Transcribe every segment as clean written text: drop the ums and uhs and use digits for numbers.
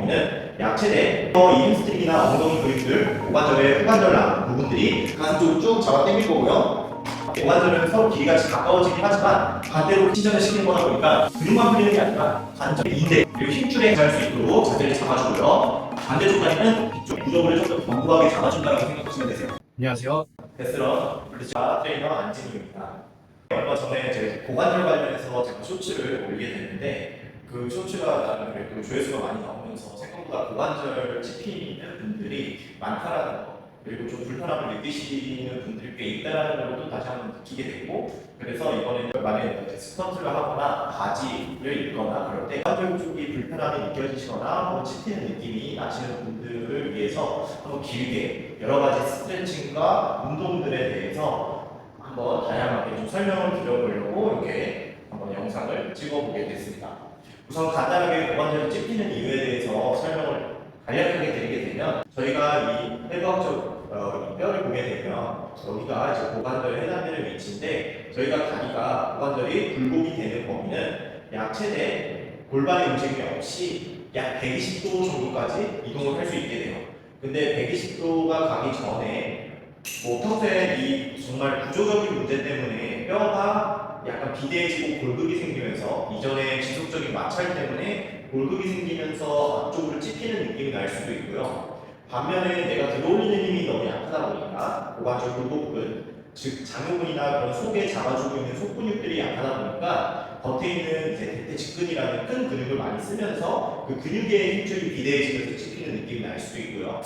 범위는 약 최대 이 햄스트링이나 엉덩이 근육들, 고관절의 후관절랑 부분들이 가슴 쪽으로 쭉 잡아 당길 거고요. 고관절은 서로 길이가 가까워지긴 하지만 반대로 신전을 시키는 거다 보니까 근육만 풀리는 게 아니라 관절, 인대, 그리고 힘줄에 할 수 있도록 자세를 잡아주고요. 반대쪽 다리는 뒤쪽 구조부를 좀 더 견고하게 잡아준다고 생각하시면 되세요. 안녕하세요. 데스런 블리자 트레이너 안진우입니다. 얼마 전에 제 고관절 관련해서 제가 쇼츠를 올리게 됐는데 그 쇼츠가 나름 그래도 조회수가 많이 나오면서 생각보다 고관절 찝히는 분들이 많다라는 거, 그리고 좀 불편함을 느끼시는 분들이 꽤 있다라는 것도 다시 한번 느끼게 됐고, 그래서 이번에는 만약에 스쿼트를 하거나 바지를 입거나 그럴 때 고관절 쪽이 불편함이 느껴지시거나 뭐 찝히는 느낌이 나시는 분들을 위해서 한번 길게 여러 가지 스트레칭과 운동들에 대해서 한번 다양하게 좀 설명을 드려보려고 이렇게 한번 영상을 찍어보게 됐습니다. 우선 간단하게 고관절이 찝히는 이유에 대해서 설명을 간략하게 드리게 되면, 저희가 이 해부학적 이 뼈를 보게 되면 여기가 이제 고관절에 해당되는 위치인데, 저희가 다리가 고관절이 굴곡이 되는 범위는 약 최대 골반의 움직임이 없이 약 120도 정도까지 이동을 할 수 있게 돼요. 근데 120도가 가기 전에 평소에 이 정말 구조적인 문제 때문에 뼈가 약간 비대해지고 골극이 생기면서, 이전에 지속적인 마찰 때문에 골극이 생기면서 앞쪽으로 찝히는 느낌이 날 수도 있고요. 반면에 내가 들어올리는 힘이 너무 약하다 보니까 고관절 굴곡근, 즉 장요근이나 그런 속에 잡아주고 있는 속근육들이 약하다 보니까 겉에 있는 이제 대퇴직근이라는 큰 근육을 많이 쓰면서 그 근육의 힘줄이 비대해지면서 찝히는 느낌이 날 수도 있고요.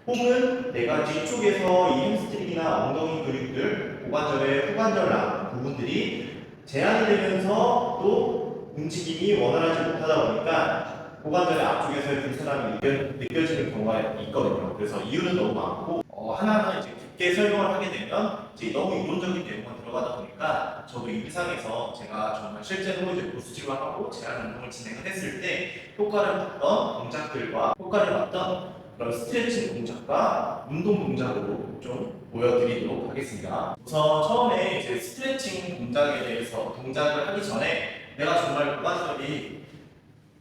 혹은 내가 뒤쪽에서 이 햄스트링이나 엉덩이 근육들, 고관절의 후관절랑 부분들이 제한이 되면서 또 움직임이 원활하지 못하다 보니까 고관절의 앞쪽에서의 불편함이 느껴지는 경우가 있거든요. 그래서 이유는 너무 많고 하나하나 이제 깊게 설명을 하게 되면 이제 너무 이론적인 내용만 들어가다 보니까, 저도 이 회상에서 제가 정말 실제로 이제 보수치료를 하고 제한 운동을 진행을 했을 때 효과를 봤던 동작들과 효과를 봤던 그런 스트레칭 동작과 운동 동작으로 좀 보여드리도록 하겠습니다. 우선 처음에 이제 스트레칭 동작에 대해서 동작을 하기 전에, 내가 정말 고관절이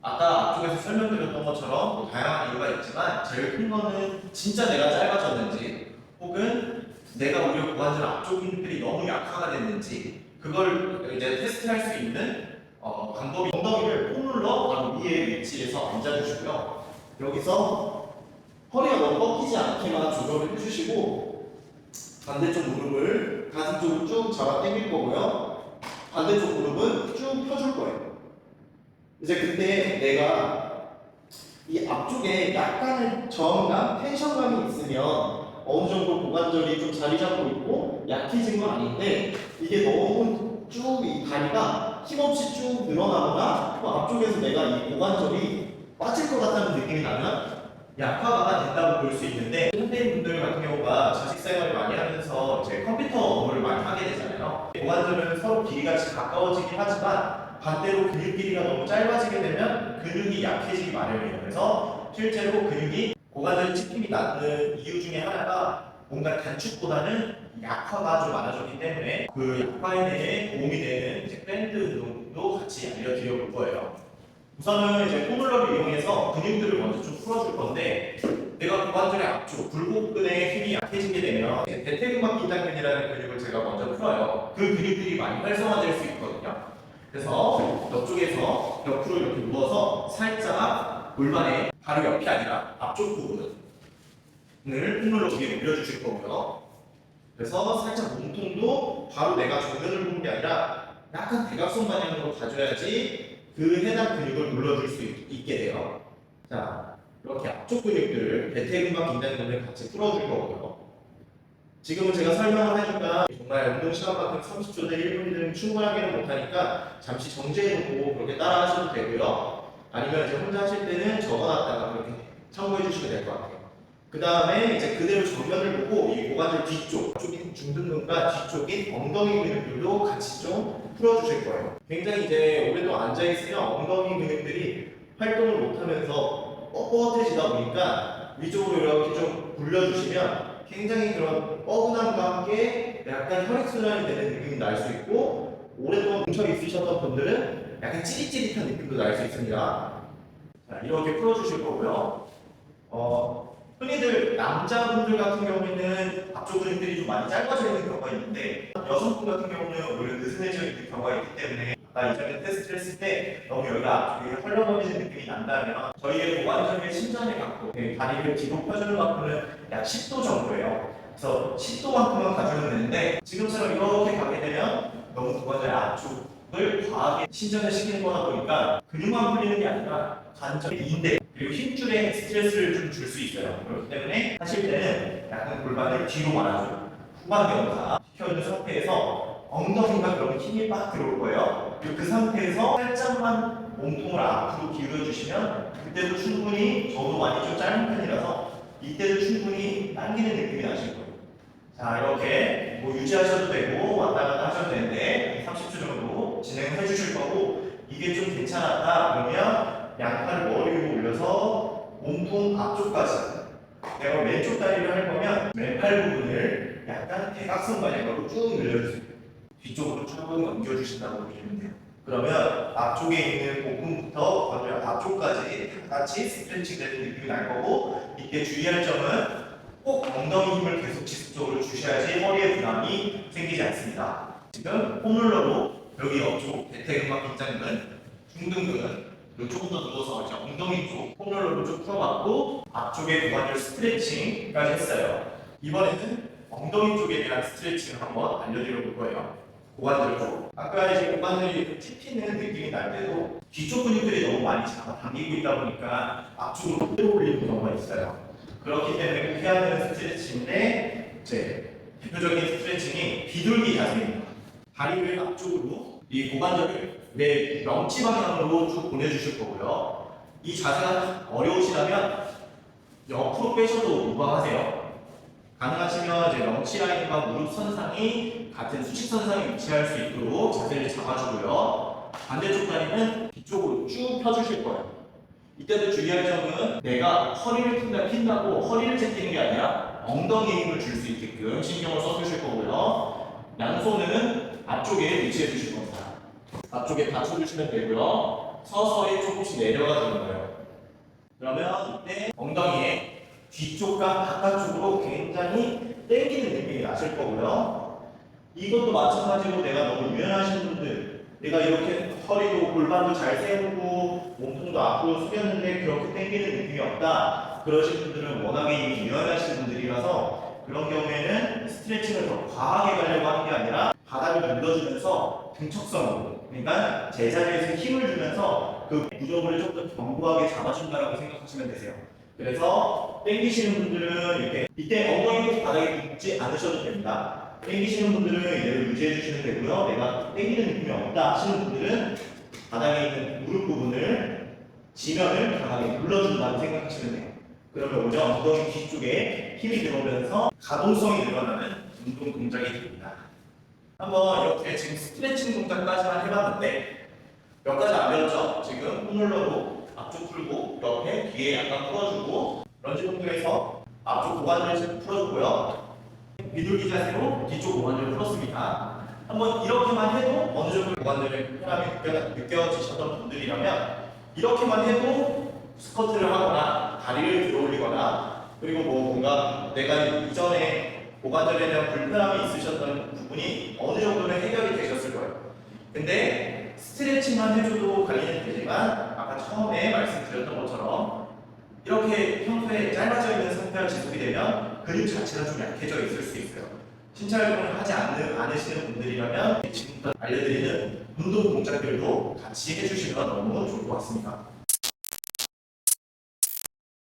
아까 앞쪽에서 설명드렸던 것처럼 뭐 다양한 이유가 있지만 제일 큰 거는 진짜 내가 짧아졌는지, 혹은 내가 오히려 고관절 앞쪽 힘들이 너무 약화가 됐는지, 그걸 이제 테스트할 수 있는 방법이, 엉덩이를 폼롤러 바로 위에 위치에서 앉아주시고요. 여기서 허리가 너무 꺾이지 않게만 조절을 해주시고, 반대쪽 무릎을 가슴 쪽으로 쭉 잡아 당길 거고요. 반대쪽 무릎은 쭉 펴줄 거예요. 이제 그때 내가 이 앞쪽에 약간의 저항감, 텐션감이 있으면 어느 정도 고관절이 좀 자리 잡고 있고 약해진 건 아닌데, 이게 너무 쭉 이 다리가 힘없이 쭉 늘어나거나 또 앞쪽에서 내가 이 고관절이 빠질 것 같다는 느낌이 나면 약화가 된다고 볼 수 있는데, 현대인분들 같은 경우가 자식 생활을 많이 하면서 이제 컴퓨터 업무를 많이 하게 되잖아요. 고관절은 서로 길이가 가까워지긴 하지만 반대로 근육 길이가 너무 짧아지게 되면 근육이 약해지기 마련이에요. 그래서 실제로 근육이 고관절 찝힘이 나는 이유 중에 하나가 뭔가 단축보다는 약화가 좀 많아졌기 때문에, 그 약화에 대해 도움이 되는 이제 밴드 운동도 같이 알려드려 볼 거예요. 우선은 이제 폼롤러를 이용해서 근육들을 먼저 좀 풀어줄 건데, 내가 고관절의 앞쪽 굴곡근의 힘이 약해지게 되면 대퇴근막 긴장근이라는 근육을 제가 먼저 풀어요. 그 근육들이 많이 활성화될 수 있거든요. 그래서 옆쪽에서 옆으로 이렇게 누워서 살짝 골반의 바로 옆이 아니라 앞쪽 부분을 폼롤러 위에 올려주실 거고요. 그래서 살짝 몸통도 바로 내가 정면을 보는 게 아니라 약간 대각선 방향으로 가줘야지 그 해당 근육을 눌러줄 수 있게 돼요. 자, 이렇게 앞쪽 근육들을 대퇴근막 긴장근을 같이 풀어줄 거고요. 지금은 제가 설명을 해주니까 정말 운동 시간만큼 30초 대 1분이든 충분하게는 못하니까 잠시 정지해놓고 그렇게 따라 하셔도 되고요. 아니면 이제 혼자 하실 때는 적어놨다가 그렇게 참고해 주시면 될 것 같아요. 그 다음에 이제 그대로 정면을 보고 이 고관절 뒤쪽, 쪽인 중둔근과 뒤쪽인 엉덩이 근육들도 같이 좀 풀어주실 거예요. 굉장히 이제 오랫동안 앉아있으면 엉덩이 근육들이 활동을 못하면서 뻣뻣해지다 보니까 위쪽으로 이렇게 좀 굴려주시면 굉장히 그런 뻐근함과 함께 약간 혈액순환이 되는 느낌이 날 수 있고, 오랫동안 뭉쳐 있으셨던 분들은 약간 찌릿찌릿한 느낌도 날 수 있습니다. 자, 이렇게 풀어주실 거고요. 흔히들 남자분들 같은 경우에는 앞쪽 근육들이 좀 많이 짧아져 있는 경우가 있는데 여성분 같은 경우는 오히려 느슨해져 있는 경우가 있기 때문에 아까 이전에 테스트를 했을 때 너무 여기가 앞쪽이 헐렁거리는 느낌이 난다면 저희의 고관절의 신전의 각도, 다리를 뒤로 펴주는 각도는 약 10도 정도예요. 그래서 10도만큼은 가주면 되는데 지금처럼 이렇게 가게 되면 너무 고관절 앞쪽을 과하게 신전을 시키는 거다 보니까 근육만 풀리는 게 아니라 관절, 인대 그리고 힘줄에 스트레스를 좀 줄 수 있어요. 그렇기 때문에 하실 때는 약간 골반을 뒤로 말아줘요. 후방 경사 시켜주는 상태에서 엉덩이가 그러면 힘이 빡 들어올 거예요. 그리고 그 상태에서 살짝만 몸통을 앞으로 기울여 주시면 그때도 충분히 저도 많이 좀 짧은 편이라서 이때도 충분히 당기는 느낌이 나실 거예요. 자, 이렇게 뭐 유지하셔도 되고 왔다 갔다 하셔도 되는데 30초 정도 진행을 해주실 거고 이게 좀 괜찮았다 그러면 양팔을 머리 위로 올려서 몸통 앞쪽까지 내가 왼쪽 다리를 할 거면 왼팔 부분을 약간 대각선 방향으로 쭉 늘려주세요. 뒤쪽으로 쭉 넘겨주신다고 보시면 돼요. 그러면 앞쪽에 있는 복근부터 앞쪽까지 다 같이 스트레칭 되는 느낌이 날 거고 이때 주의할 점은 꼭 엉덩이 힘을 계속 지속적으로 주셔야지 허리에 부담이 생기지 않습니다. 지금 폼롤러로 여기 옆쪽 대퇴근과 긴장근, 중등근 그리고 조금 더 누워서 이제 엉덩이 쪽 폼롤러로 좀 풀어봤고 앞쪽에 고관절 스트레칭까지 했어요. 이번에는 엉덩이 쪽에 대한 스트레칭을 한번 알려드려 볼 거예요. 고관절 쪽. 아까 이제 고관절이 찝히는 느낌이 날 때도 뒤쪽 근육들이 너무 많이 잡아당기고 있다 보니까 앞쪽으로 끌어올리는 경우가 있어요. 그렇기 때문에 꼭 해야 되는 스트레칭인데 이제 대표적인 스트레칭이 비둘기 자세입니다. 다리를 앞쪽으로 이 고관절을 내 명치 방향으로 쭉 보내주실 거고요. 이 자세가 어려우시다면 옆으로 빼셔도 무방하세요. 가능하시면 이제 명치 라인과 무릎 선상이 같은 수직선상에 위치할 수 있도록 자세를 잡아주고요. 반대쪽 다리는 뒤쪽으로 쭉 펴주실 거예요. 이때도 주의할 점은 내가 허리를 핀다고 허리를 제끼는 게 아니라 엉덩이에 힘을 줄 수 있게끔 신경을 써주실 거고요. 양손은 앞쪽에 위치해 주실 겁니다. 앞쪽에 받쳐주시면 되고요. 서서히 조금씩 내려가 주는 거예요. 그러면 이때 엉덩이에 뒤쪽과 바깥쪽으로 굉장히 당기는 느낌이 나실 거고요. 이것도 마찬가지로 내가 너무 유연하신 분들 내가 이렇게 허리도 골반도 잘 세우고 몸통도 앞으로 숙였는데 그렇게 당기는 느낌이 없다 그러신 분들은 워낙에 이미 유연하신 분들이라서 그런 경우에는 스트레칭을 더 과하게 가려고 하는 게 아니라 바닥을 눌러주면서 등척성으로 그러니까 제자리에서 힘을 주면서 그 무릎을 좀 더 견고하게 잡아준다고 생각하시면 되세요. 그래서 당기시는 분들은 이렇게 이때 엉덩이 꼭 바닥에 붙지 않으셔도 됩니다. 당기시는 분들은 이대로 유지해 주시면 되고요. 내가 당기는 느낌이 없다 하시는 분들은 바닥에 있는 무릎 부분을 지면을 강하게 눌러준다고 생각하시면 돼요. 그러면 오히려 엉덩이 뒤쪽에 힘이 들어오면서 가동성이 늘어나는 운동 동작이 됩니다. 한번 이렇게 지금 스트레칭 동작까지만 해봤는데 몇 가지 안 배웠죠? 지금 폼롤러로 앞쪽 풀고 옆에 뒤에 약간 풀어주고 런지 동작에서 앞쪽 고관절 풀어주고요. 비둘기 자세로 뒤쪽 고관절을 풀었습니다. 한번 이렇게만 해도 어느 정도 고관절의 편함이 느껴지셨던 분들이라면 이렇게만 해도 스쿼트를 하거나 다리를 들어 올리거나 그리고 뭐 뭔가 내가 이전에 고관절에 대한 불편함이 있으셨던 부분이 어느 정도는 해결이 되셨을 거예요. 근데 스트레칭만 해줘도 관리는 되지만 아까 처음에 말씀드렸던 것처럼 이렇게 평소에 짧아져 있는 상태가 지속이 되면 근육 자체가 좀 약해져 있을 수 있어요. 신체 활동을 하지 않으시는 분들이라면 지금부터 알려드리는 운동 동작들도 같이 해주시면 너무 좋을 것 같습니다.